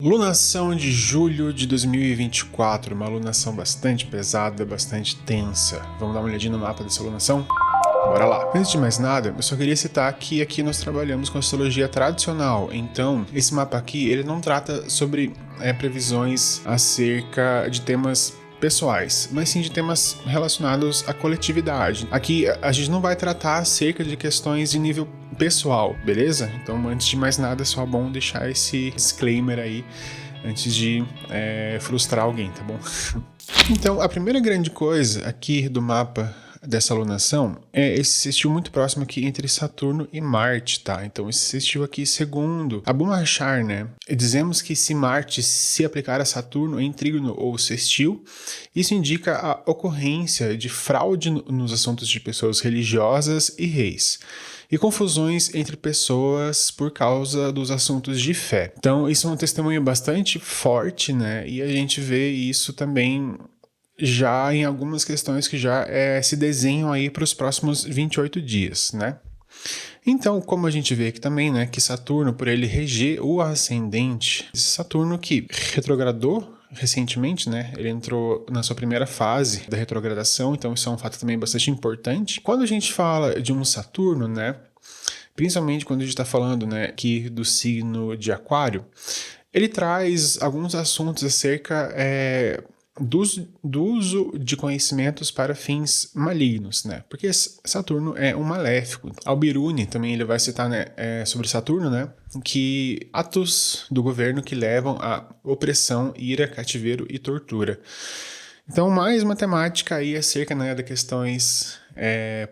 Lunação de julho de 2024, uma lunação bastante pesada, bastante tensa. Vamos dar uma olhadinha no mapa dessa lunação? Bora lá! Antes de mais nada, eu só queria citar que aqui nós trabalhamos com astrologia tradicional, então esse mapa aqui ele não trata sobre previsões acerca de temas pessoais, mas sim de temas relacionados à coletividade. Aqui a gente não vai tratar acerca de questões de nível pessoal, beleza? Então, antes de mais nada, é só bom deixar esse disclaimer aí antes de frustrar alguém, tá bom? Então, a primeira grande coisa aqui do mapa dessa alunação é esse sextil muito próximo aqui entre Saturno e Marte, tá? Então esse sextil aqui, segundo Abu Machar, né? Dizemos que se Marte se aplicar a Saturno em trígono ou sextil, isso indica a ocorrência de fraude nos assuntos de pessoas religiosas e reis, e confusões entre pessoas por causa dos assuntos de fé. Então isso é um testemunho bastante forte, né? E a gente vê isso também já em algumas questões que já se desenham aí para os próximos 28 dias, né? Então, como a gente vê aqui também, né, que Saturno, por ele reger o ascendente, Saturno que retrogradou recentemente, né, ele entrou na sua primeira fase da retrogradação, então isso é um fato também bastante importante. Quando a gente fala de um Saturno, né, principalmente quando a gente está falando, né, aqui do signo de Aquário, ele traz alguns assuntos acerca do uso de conhecimentos para fins malignos, né? Porque Saturno é um maléfico. Al-Biruni também ele vai citar, né, sobre Saturno, né, que atos do governo que levam à opressão, ira, cativeiro e tortura. Então, mais matemática aí acerca, né, das questões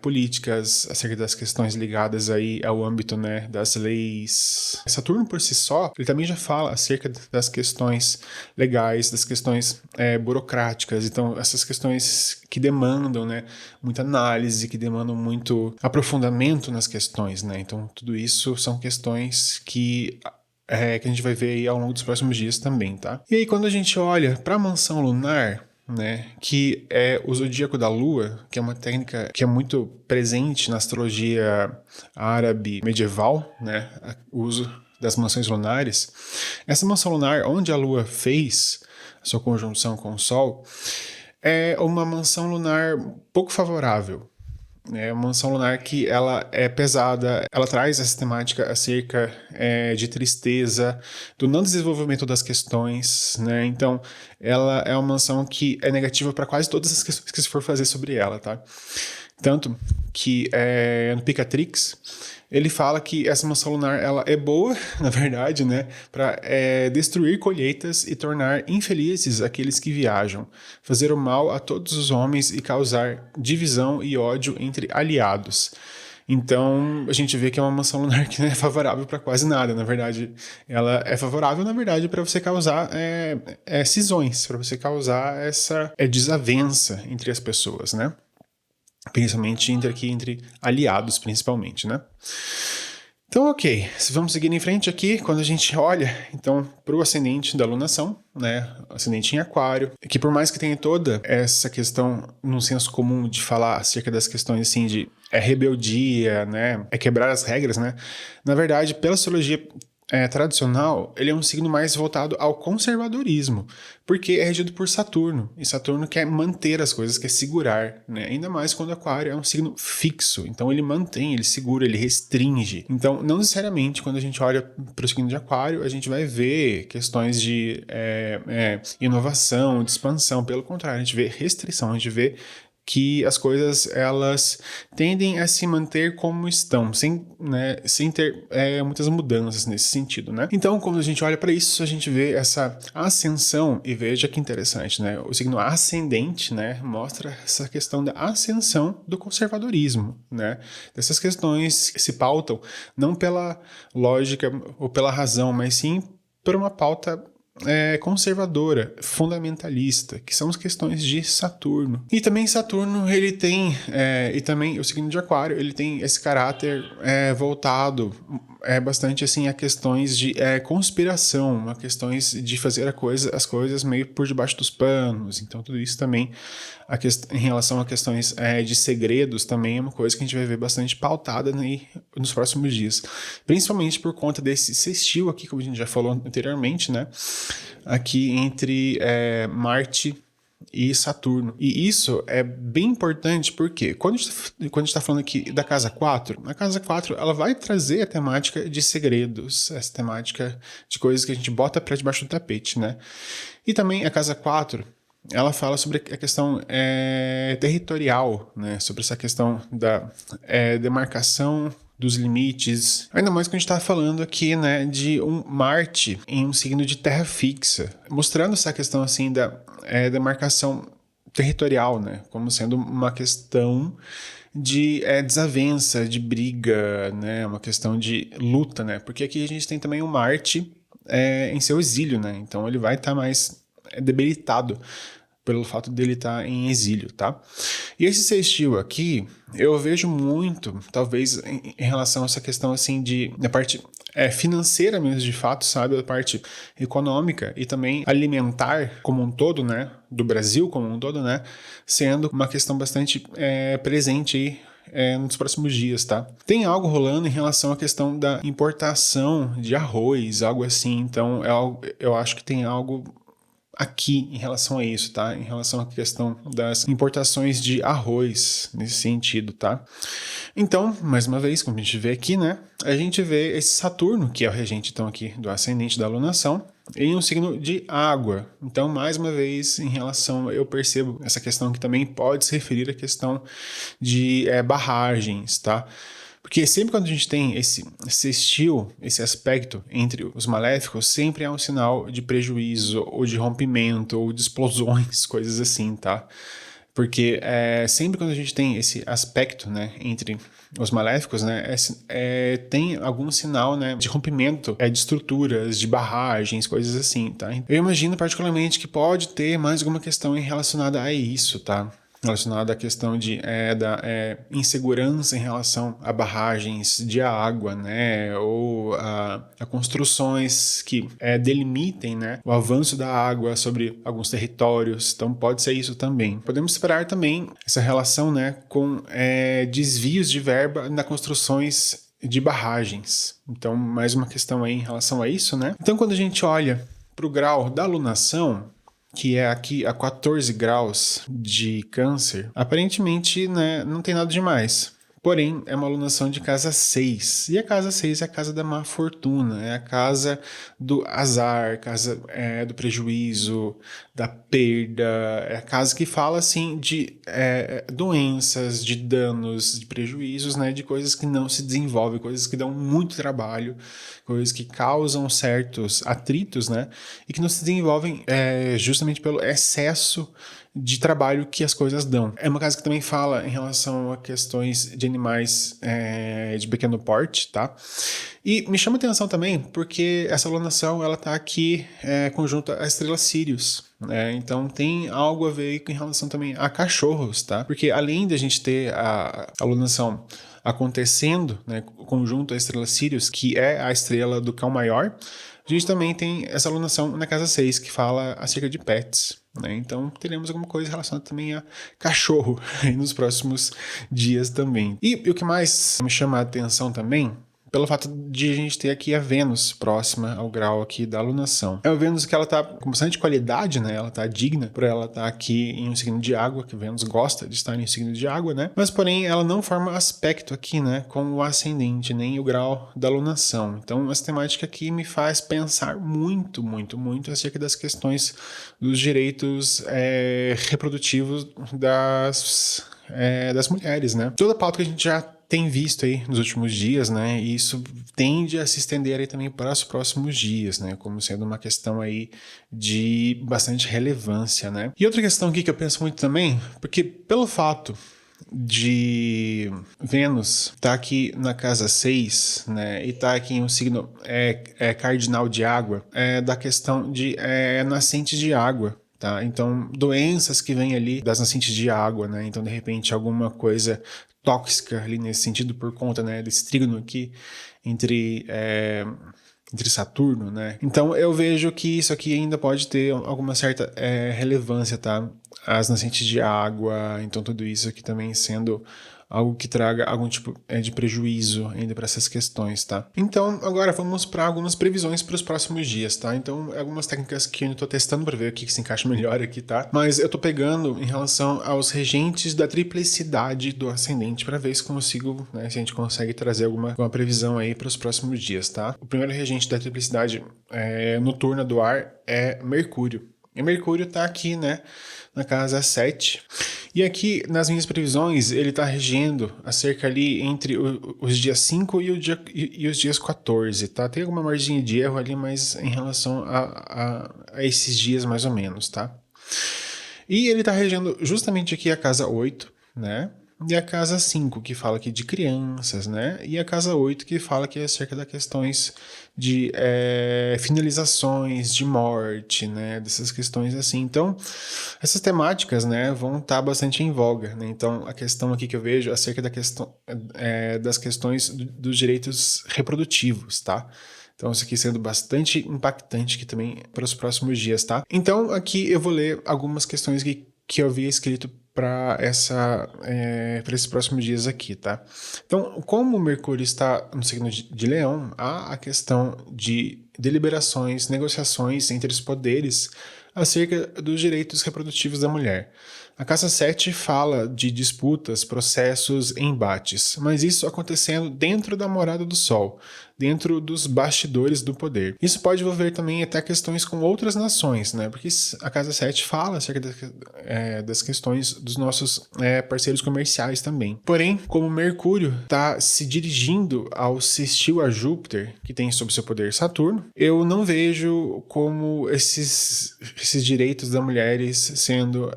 políticas, acerca das questões ligadas aí ao âmbito, né, das leis. Saturno por si só, ele também já fala acerca das questões legais, das questões burocráticas. Então, essas questões que demandam, né, muita análise, que demandam muito aprofundamento nas questões, né. Então, tudo isso são questões que a gente vai ver aí ao longo dos próximos dias também, tá? E aí, quando a gente olha para a mansão lunar, né, que é o zodíaco da lua, que é uma técnica que é muito presente na astrologia árabe medieval, né, o uso das mansões lunares. Essa mansão lunar, onde a lua fez a sua conjunção com o sol, é uma mansão lunar pouco favorável. É uma mansão lunar que ela é pesada, ela traz essa temática acerca de tristeza, do não desenvolvimento das questões, né? Então, ela é uma mansão que é negativa para quase todas as questões que se for fazer sobre ela, tá? Tanto que no Picatrix, ele fala que essa mansão lunar ela é boa, na verdade, né, para destruir colheitas e tornar infelizes aqueles que viajam, fazer o mal a todos os homens e causar divisão e ódio entre aliados. Então, a gente vê que é uma mansão lunar que não é favorável para quase nada. Na verdade, ela é favorável, na verdade, para você causar cisões, para você causar essa desavença entre as pessoas, né? Principalmente entre aliados, principalmente, né? Então, ok, vamos seguir em frente aqui, quando a gente olha, então, para o ascendente da lunação, né, ascendente em Aquário, que por mais que tenha toda essa questão no senso comum de falar acerca das questões, assim, de rebeldia, né, quebrar as regras, né, na verdade, pela astrologia tradicional, ele é um signo mais voltado ao conservadorismo, porque é regido por Saturno, e Saturno quer manter as coisas, quer segurar, né? Ainda mais quando Aquário é um signo fixo, então ele mantém, ele segura, ele restringe. Então, não necessariamente quando a gente olha para o signo de Aquário, a gente vai ver questões de inovação, de expansão, pelo contrário, a gente vê restrição, a gente vê que as coisas elas tendem a se manter como estão, sem ter muitas mudanças nesse sentido, né? Então, quando a gente olha para isso, a gente vê essa ascensão, e veja que interessante, né? O signo ascendente, né, mostra essa questão da ascensão do conservadorismo, né? Dessas questões que se pautam não pela lógica ou pela razão, mas sim por uma pauta conservadora, fundamentalista, que são as questões de Saturno. E também Saturno, ele tem, e também o signo de Aquário, ele tem esse caráter voltado bastante assim a questões de conspiração, a questões de fazer as coisas meio por debaixo dos panos. Então tudo isso também, em relação a questões de segredos, também é uma coisa que a gente vai ver bastante pautada nos próximos dias. Principalmente por conta desse sextil aqui, como a gente já falou anteriormente, né? Aqui entre Marte e Saturno. E isso é bem importante porque quando a gente tá falando aqui da casa 4, a casa 4 ela vai trazer a temática de segredos, essa temática de coisas que a gente bota para debaixo do tapete, né? E também a casa 4, ela fala sobre a questão territorial, né? Sobre essa questão da demarcação dos limites, ainda mais que a gente está falando aqui, né, de um Marte em um signo de terra fixa, mostrando essa questão assim da demarcação territorial, né, como sendo uma questão de desavença, de briga, né, uma questão de luta, né, porque aqui a gente tem também o Marte em seu exílio, né, então ele vai estar mais debilitado pelo fato dele estar em exílio, tá? E esse sextil aqui, eu vejo muito, talvez, em relação a essa questão, assim, da parte financeira mesmo, de fato, sabe? A parte econômica e também alimentar como um todo, né? Do Brasil como um todo, né? Sendo uma questão bastante presente aí nos próximos dias, tá? Tem algo rolando em relação à questão da importação de arroz, algo assim, então eu acho que tem algo aqui em relação a isso, tá? Em relação à questão das importações de arroz, nesse sentido, tá? Então, mais uma vez, como a gente vê aqui, né? A gente vê esse Saturno, que é o regente, então, aqui do ascendente da alunação, em um signo de água. Então, mais uma vez, em relação, eu percebo essa questão que também pode se referir à questão de barragens, tá? Porque sempre quando a gente tem esse sextil, esse aspecto entre os maléficos, sempre é um sinal de prejuízo, ou de rompimento, ou de explosões, coisas assim, tá? Porque sempre quando a gente tem esse aspecto, né, entre os maléficos, né, tem algum sinal, né, de rompimento de estruturas, de barragens, coisas assim, tá? Eu imagino particularmente que pode ter mais alguma questão relacionada a isso, tá? Relacionada à questão da insegurança em relação a barragens de água, né, ou a construções que delimitem, né, o avanço da água sobre alguns territórios. Então pode ser isso também. Podemos esperar também essa relação, né, com desvios de verba nas construções de barragens. Então mais uma questão aí em relação a isso, né. Então quando a gente olha para o grau da alunação, que é aqui a 14 graus de Câncer, aparentemente, né, não tem nada demais. Porém, é uma alunação de casa 6. E a casa 6 é a casa da má fortuna, é a casa do azar, casa do prejuízo, da perda, é a casa que fala, assim, de doenças, de danos, de prejuízos, né, de coisas que não se desenvolvem, coisas que dão muito trabalho, coisas que causam certos atritos, né, e que não se desenvolvem justamente pelo excesso de trabalho que as coisas dão. É uma casa que também fala em relação a questões de animais de pequeno porte, tá? E me chama atenção também porque essa alunação, ela tá aqui conjunto à estrela Sirius, né? Então tem algo a ver em relação também a cachorros, tá? Porque além de a gente ter a alunação acontecendo, né, conjunto à estrela Sirius, que é a estrela do cão maior, a gente também tem essa alunação na casa 6, que fala acerca de pets, né? Então teremos alguma coisa relacionada também a cachorro nos próximos dias também. E o que mais me chama a atenção também, pelo fato de a gente ter aqui a Vênus próxima ao grau aqui da alunação. É uma Vênus que ela tá com bastante qualidade, né? Ela tá digna por ela estar aqui em um signo de água, que Vênus gosta de estar em um signo de água, né? Mas porém ela não forma aspecto aqui, né, com o ascendente, nem o grau da alunação. Então essa temática aqui me faz pensar muito, muito, muito acerca das questões dos direitos reprodutivos das mulheres, né? Toda a pauta que a gente já tem visto aí nos últimos dias, né, e isso tende a se estender aí também para os próximos dias, né, como sendo uma questão aí de bastante relevância, né. E outra questão aqui que eu penso muito também, porque pelo fato de Vênus tá aqui na casa 6, né, e tá aqui em um signo cardinal de água, da questão de nascentes de água, tá? Então, doenças que vêm ali das nascentes de água, né? Então, de repente, alguma coisa tóxica ali nesse sentido por conta, né, desse trígono aqui entre Saturno, né? Então eu vejo que isso aqui ainda pode ter alguma certa relevância, tá? As nascentes de água, então tudo isso aqui também sendo algo que traga algum tipo de prejuízo ainda para essas questões, tá? Então agora vamos para algumas previsões para os próximos dias, tá? Então algumas técnicas que eu estou testando para ver o que se encaixa melhor aqui, tá? Mas eu tô pegando em relação aos regentes da triplicidade do ascendente para ver se consigo, né, se a gente consegue trazer alguma previsão aí para os próximos dias, tá? O primeiro regente da triplicidade noturna do ar é Mercúrio. E Mercúrio tá aqui, né, na casa 7. E aqui, nas minhas previsões, ele tá regendo acerca ali entre os dias 5 e os dias 14, tá? Tem alguma margem de erro ali, mas em relação a esses dias mais ou menos, tá? E ele tá regendo justamente aqui a casa 8, né? E a casa 5, que fala aqui de crianças, né? E a casa 8, que fala aqui acerca das questões de finalizações, de morte, né? Dessas questões assim. Então, essas temáticas, né, vão estar bastante em voga, né? Então, a questão aqui que eu vejo acerca da questão, das questões dos direitos reprodutivos, tá? Então, isso aqui sendo bastante impactante aqui também para os próximos dias, tá? Então, aqui eu vou ler algumas questões que eu havia escrito para esses próximos dias aqui, tá? Então, como o Mercúrio está no signo de Leão, há a questão de deliberações, negociações entre os poderes acerca dos direitos reprodutivos da mulher. A casa 7 fala de disputas, processos, embates, mas isso acontecendo dentro da morada do Sol, dentro dos bastidores do poder. Isso pode envolver também até questões com outras nações, né? Porque a casa 7 fala acerca das questões dos nossos parceiros comerciais também. Porém, como Mercúrio está se dirigindo ao sextil a Júpiter, que tem sob seu poder Saturno, eu não vejo como esses direitos das mulheres sendo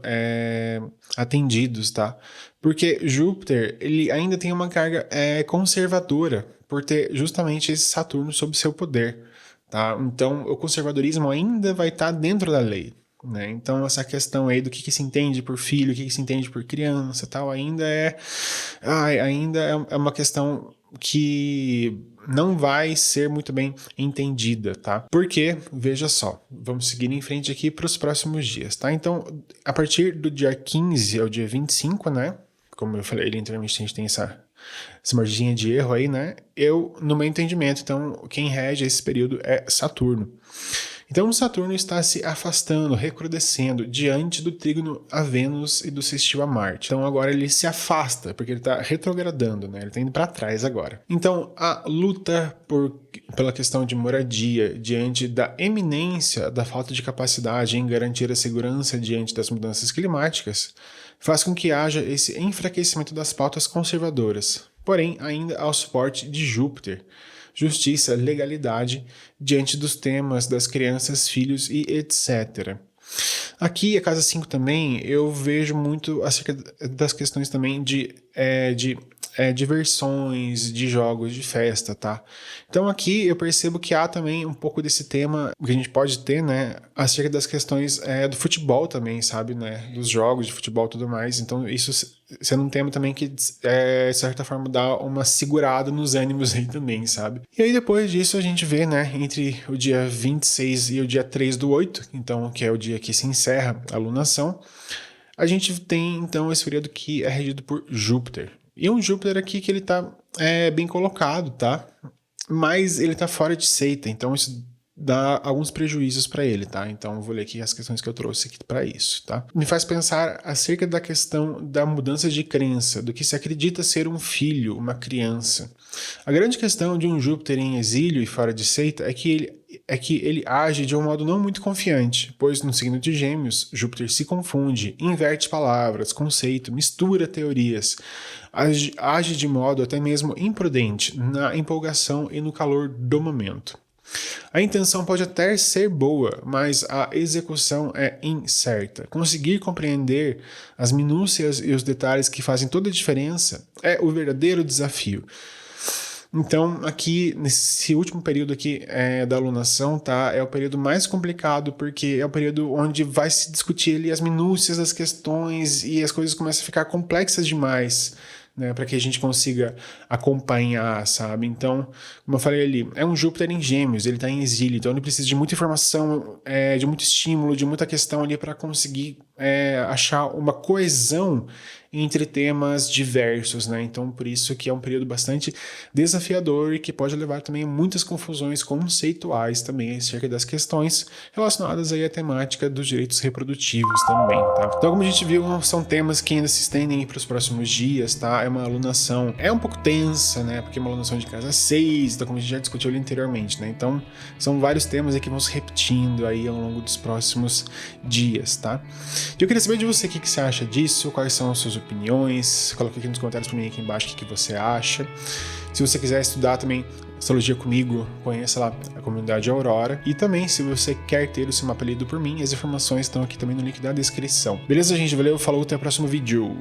atendidos, tá? Porque Júpiter, ele ainda tem uma carga conservadora, por ter justamente esse Saturno sob seu poder, tá? Então, o conservadorismo ainda vai estar dentro da lei, né? Então, essa questão aí do que se entende por filho, o que se entende por criança, tal, ainda é uma questão que não vai ser muito bem entendida, tá? Porque, veja só, vamos seguir em frente aqui para os próximos dias, tá? Então, a partir do dia 15 ao dia 25, né? Como eu falei, anteriormente a gente tem essa margem de erro aí, né? No meu entendimento, então, quem rege esse período é Saturno. Então, o Saturno está se afastando, recrudescendo diante do trígono a Vênus e do sextil a Marte. Então, agora ele se afasta, porque ele está retrogradando, né? Ele está indo para trás agora. Então, a luta pela questão de moradia, diante da eminência da falta de capacidade em garantir a segurança diante das mudanças climáticas, faz com que haja esse enfraquecimento das pautas conservadoras, porém ainda ao suporte de Júpiter, justiça, legalidade, diante dos temas das crianças, filhos e etc. Aqui, a casa 5 também, eu vejo muito acerca das questões também de diversões, de jogos, de festa, tá? Então aqui eu percebo que há também um pouco desse tema que a gente pode ter, né, acerca das questões do futebol também, sabe, né, dos jogos de futebol e tudo mais. Então isso sendo um tema também que, de certa forma, dá uma segurada nos ânimos aí também, sabe? E aí depois disso a gente vê, né, entre o dia 26 e o dia 3/8, então, que é o dia que se encerra a lunação, a gente tem, então, esse período que é regido por Júpiter. E um Júpiter aqui que ele tá bem colocado, tá? Mas ele tá fora de seita, então isso dá alguns prejuízos para ele, tá? Então eu vou ler aqui as questões que eu trouxe aqui para isso, tá? Me faz pensar acerca da questão da mudança de crença, do que se acredita ser um filho, uma criança. A grande questão de um Júpiter em exílio e fora de seita é que ele age de um modo não muito confiante, pois no signo de Gêmeos, Júpiter se confunde, inverte palavras, conceito, mistura teorias, age de modo até mesmo imprudente, na empolgação e no calor do momento. A intenção pode até ser boa, mas a execução é incerta. Conseguir compreender as minúcias e os detalhes que fazem toda a diferença é o verdadeiro desafio. Então, aqui, nesse último período aqui da alunação, tá? É o período mais complicado, porque é o período onde vai se discutir ali as minúcias das questões e as coisas começam a ficar complexas demais, né, para que a gente consiga acompanhar, sabe? Então, como eu falei ali, é um Júpiter em Gêmeos, ele está em exílio, então ele precisa de muita informação, de muito estímulo, de muita questão ali para conseguir achar uma coesão entre temas diversos, né? Então, por isso que é um período bastante desafiador e que pode levar também a muitas confusões conceituais também acerca das questões relacionadas aí à temática dos direitos reprodutivos também, tá? Então, como a gente viu, são temas que ainda se estendem para os próximos dias, tá? É uma alunação, é um pouco tensa, né? Porque é uma alunação de casa 6, então como a gente já discutiu ali anteriormente, né? Então, são vários temas aí que vão se repetindo aí ao longo dos próximos dias, tá? E eu queria saber de você o que você acha disso, quais são as suas opiniões, coloque aqui nos comentários para mim aqui embaixo o que você acha. Se você quiser estudar também astrologia comigo, conheça lá a comunidade Aurora. E também, se você quer ter o seu mapa lido por mim, as informações estão aqui também no link da descrição. Beleza, gente? Valeu, falou, até o próximo vídeo.